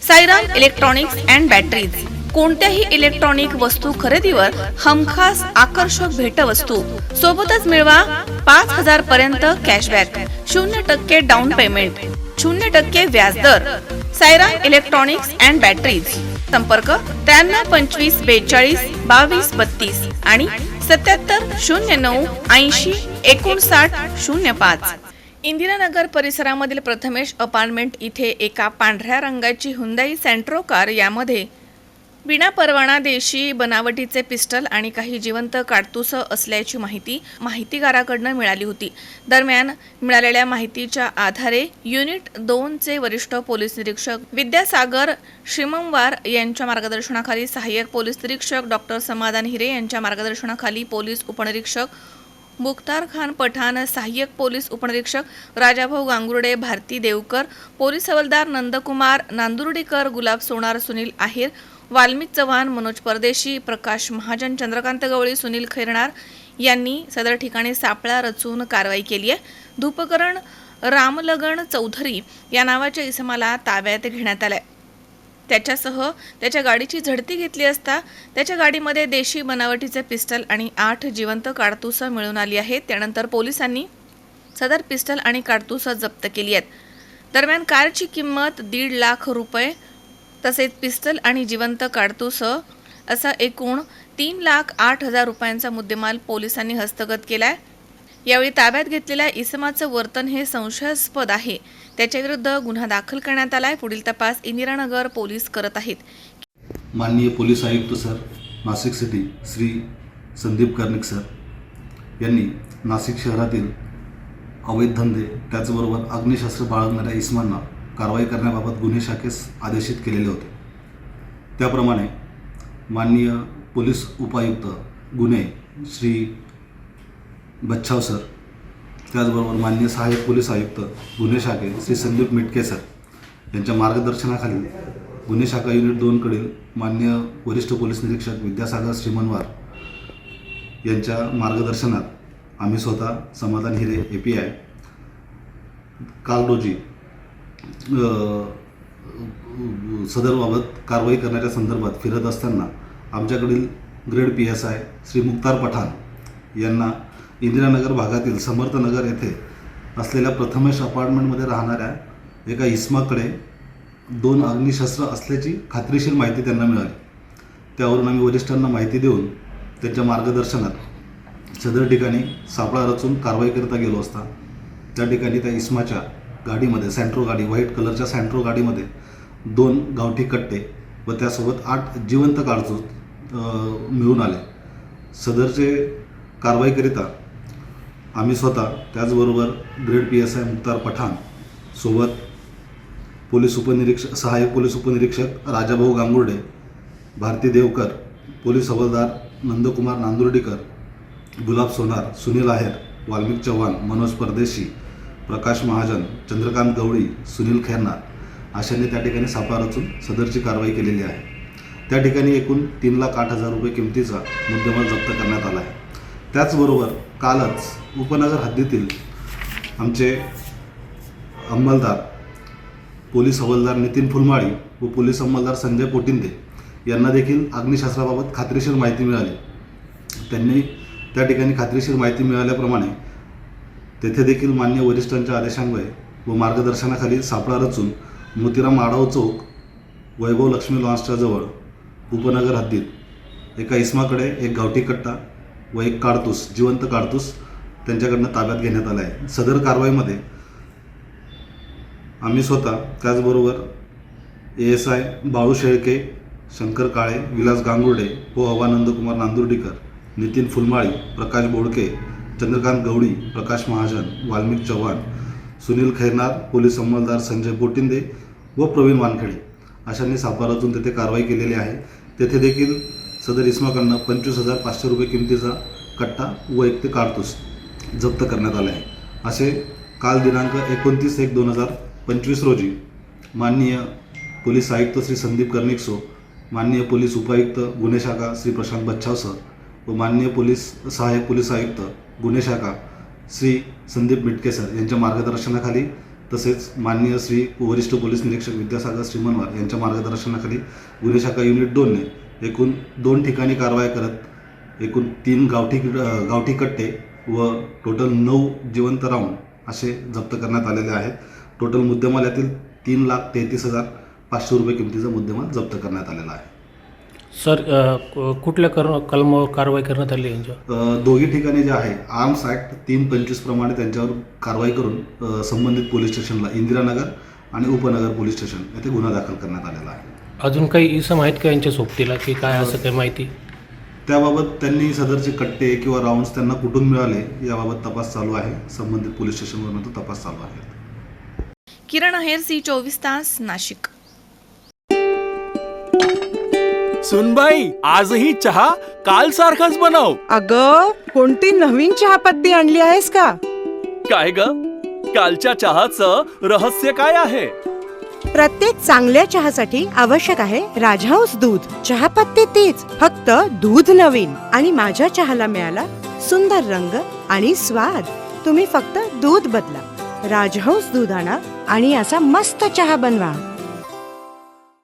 Sairam electronics and batteries कोणत्याही electronic वस्तू खरेदीवर हमखास आकर्षक भेटवस्तू सोबतच मिळवा 5,000 पर्यंत कॅशबॅक 0% डाऊन पेमेंट 0% व्याजदर साईराम इलेक्ट्रॉनिक्स अँड बॅटरीज संपर्क 93 25 42 22 32 आणि 77 09 80 59 05. इंदिरानगर परिसरामधील प्रथमेश अपार्टमेंट इथे एका पांढऱ्या रंगाची हुंदाई सेंट्रो कार यामध्ये विना परवाना देशी बनावटीचे पिस्टल आणि काही जिवंत काडतुसं असल्याची माहिती माहितीगाराकडून मिळाली होती. दरम्यान मिळालेल्या माहितीच्या आधारे युनिट 2 चे वरिष्ठ पोलीस निरीक्षक विद्यासागर श्रीमंवार यांच्या मार्गदर्शनाखाली सहाय्यक पोलीस निरीक्षक डॉक्टर समाधान हिरे यांच्या मार्गदर्शनाखाली पोलीस उपनिरीक्षक मुख्तार खान पठाण, सहाय्यक पोलीस उपनिरीक्षक राजाभाऊ गांगुर्डे, भारती देवकर, पोलीस हवालदार नंदकुमार नांदुर्डीकर, गुलाब सोनार, सुनील आहेर, वाल्मिक चव्हाण, मनोज परदेशी, प्रकाश महाजन, चंद्रकांत गवळी, सुनील खैरनार यांनी सदर ठिकाणी सापळा रचून कारवाई केली आहे. धूपकरण रामलगन चौधरी या नावाच्या इसमाला ताब्यात घेण्यात आले. त्याच्यासह त्याच्या गाडीची झडती घेतली असता त्याच्या गाडीमध्ये देशी बनावटीचे पिस्टल आणि 8 जिवंत काडतुसं मिळून आली आहेत. त्यानंतर पोलिसांनी सदर पिस्टल आणि काडतुसं जप्त केली आहेत. दरम्यान कारची किंमत 1.5 लाख रुपये तसेच पिस्टल आणि जिवंत काडतुसं असा एकूण 3,08,000 रुपयांचा मुद्देमाल पोलिसांनी हस्तगत केलाय. यावेळी ताब्यात घेतलेल्या इसमाचं वर्तन हे संशयास्पद आहे. त्याच्याविरुद्ध गुन्हा दाखल करण्यात आलाय. पुढील तपास इंदिरानगर पोलीस करत आहेत. माननीय पोलीस आयुक्त sir Nashik city Shri Sandeep Karnik sir यांनी नाशिक शहरातील अवैध धंदे त्याचबरोबर अग्निशस्त्र बाळगणाऱ्या इसमांना कारवाई करण्याबाबत गुन्हे शाखेस आदेशित केलेले होते. त्याप्रमाणे माननीय पोलीस उपायुक्त गुन्हे श्री बच्छाव सर, त्याचबरोबर माननीय सहाय्यक पोलीस आयुक्त गुन्हे शाखे श्री संदीप मिटके सर यांच्या मार्गदर्शनाखाली गुन्हे शाखा युनिट 2 कडील माननीय वरिष्ठ पोलीस निरीक्षक विद्यासागर श्रीमंवार यांच्या मार्गदर्शनात आम्ही स्वतः समाधान हिरे API काल रोजी सदरबाबत कारवाई करण्याच्या संदर्भात फिरत असताना आमच्याकडील ग्रेड PSI श्री मुख्तार पठाण यांना इंदिरानगर भागातील समर्थनगर येथे असलेल्या प्रथमेश अपार्टमेंटमध्ये राहणाऱ्या एका इसमाकडे 2 अग्निशस्त्र असल्याची खात्रीशीर माहिती त्यांना मिळाली. त्यावरून आम्ही वरिष्ठांना माहिती देऊन त्यांच्या मार्गदर्शनात सदर ठिकाणी सापळा रचून कारवाई करता गेलो असता त्या ठिकाणी त्या इसमाच्या गाडीमध्ये सेंट्रो गाडी व्हाईट कलरच्या सेंट्रो गाडीमध्ये 2 गावठी कट्टे व त्यासोबत 8 जिवंत काडतूस मिळून आले. सदरचे कारवाईकरिता आम्ही स्वतः त्याचबरोबर ग्रेड PSI मुख्तार पठाण सोबत पोलीस उपनिरीक्षक सहाय्यक पोलीस उपनिरीक्षक राजाभाऊ गांगुर्डे, भारती देवकर, पोलीस हवालदार नंदकुमार नांदुर्डीकर, गुलाब सोनार, सुनील आहेर, वाल्मिक चव्हाण, मनोज परदेशी, प्रकाश महाजन, चंद्रकांत गवळी, सुनील खैरनार अशांनी त्या ठिकाणी सापळा रचून सदरची कारवाई केलेली आहे. त्या ठिकाणी एकूण 3,08,000 रुपये किमतीचा मुद्देमाल जप्त करण्यात आला आहे. त्याचबरोबर कालच उपनगर हद्दीतील आमचे अंमलदार पोलीस हवालदार नितीन फुलमाळी व पोलीस अंमलदार संजय पोटिंदे यांना देखील अग्निशस्त्राबाबत खात्रीशीर माहिती मिळाली. त्यांनी त्या ठिकाणी खात्रीशीर माहिती मिळाल्याप्रमाणे तेथे देखील मान्य वरिष्ठांच्या आदेशान्वये व मार्गदर्शनाखाली सापळा रचून मोतीराम आडाव चौक वैभव लक्ष्मी लॉन्सच्या जवळ उपनगर हद्दीत एका इसमाकडे 1 गावठी कट्टा व 1 काडतूस जिवंत काडतूस त्यांच्याकडनं ताब्यात घेण्यात आला आहे. सदर कारवाईमध्ये आम्ही स्वतः त्याचबरोबर ASI बाळू शेळके, शंकर काळे, विलास गांगुर्डे, हवा नंदकुमार नांदुर्डीकर, नितीन फुलमाळी, प्रकाश बोडके, चंद्रकांत गवळी, प्रकाश महाजन, वाल्मिक चव्हाण, सुनील खैरनार, पोलीस अंमलदार संजय पोटिंदे व प्रवीण वानखेडे अशांनी सापळा रचून तेथे कारवाई केलेली आहे. तेथे देखील सदर इसमाकडनं 25,500 रुपये किमतीचा कट्टा व 1 काडतूस जप्त करण्यात आले आहे. असे काल दिनांक 29/1/2025 रोजी माननीय पोलीस आयुक्त श्री संदीप कर्णिक सो, माननीय पोलीस उपायुक्त गुन्हे शाखा श्री प्रशांत बच्छाव सर व माननीय सहाय्यक पोलीस आयुक्त गुन्हे शाखा श्री संदीप मिटके सर यांच्या मार्गदर्शनाखाली तसेच माननीय श्री वरिष्ठ पोलीस निरीक्षक विद्यासागर श्रीमनवार यांच्या मार्गदर्शनाखाली गुन्हे शाखा युनिट 2ने एकूण 2 ठिकाणी कारवाई करत एकूण 3 गावठी कट्टे व टोटल 9 जिवंत राऊंड असे जप्त करण्यात आलेले आहेत. टोटल मुद्देमाल यातील 3,33,500 रुपये किमतीचा मुद्देमाल जप्त करण्यात आलेला आहे. सर कुठल्या कलमावर कारवाई करण्यात आली यांच्यावर? दोघी ठिकाणी जे आहे आर्म्स ॲक्ट 325 प्रमाणे त्यांच्यावर कारवाई करून संबंधित पोलीस स्टेशनला इंदिरानगर आणि उपनगर पोलीस स्टेशन येथे गुन्हा दाखल करण्यात आलेला आहे. अजून काही इसम आहेत का यांच्या सोबतीला की काय असं काही माहिती? त्याबाबत त्यांनी सदरचे कट्टे किंवा राऊंड्स त्यांना कुठून मिळाले याबाबत तपास चालू आहे. संबंधित पोलीस स्टेशनवरून तो तपास चालू आहे. किरण आहेर, C24 तास, नाशिक. सुनबाई, आजही चहा काल सारखाच बनव. अगं, कोणती नवीन चहापत्ती आणली आहेस का? काय ग, कालच्या चहाचं रहस्य काय आहे? प्रत्येक चांगल्या चहासाठी आवश्यक आहे राजहंस दूध. चहापत्ती तीच, फक्त दूध नवीन. आणि माझ्या चहाला मिळाला सुंदर रंग आणि स्वाद. तुम्ही फक्त दूध बदला. राजहंस दूध आणा आणि असा मस्त चहा बनवा.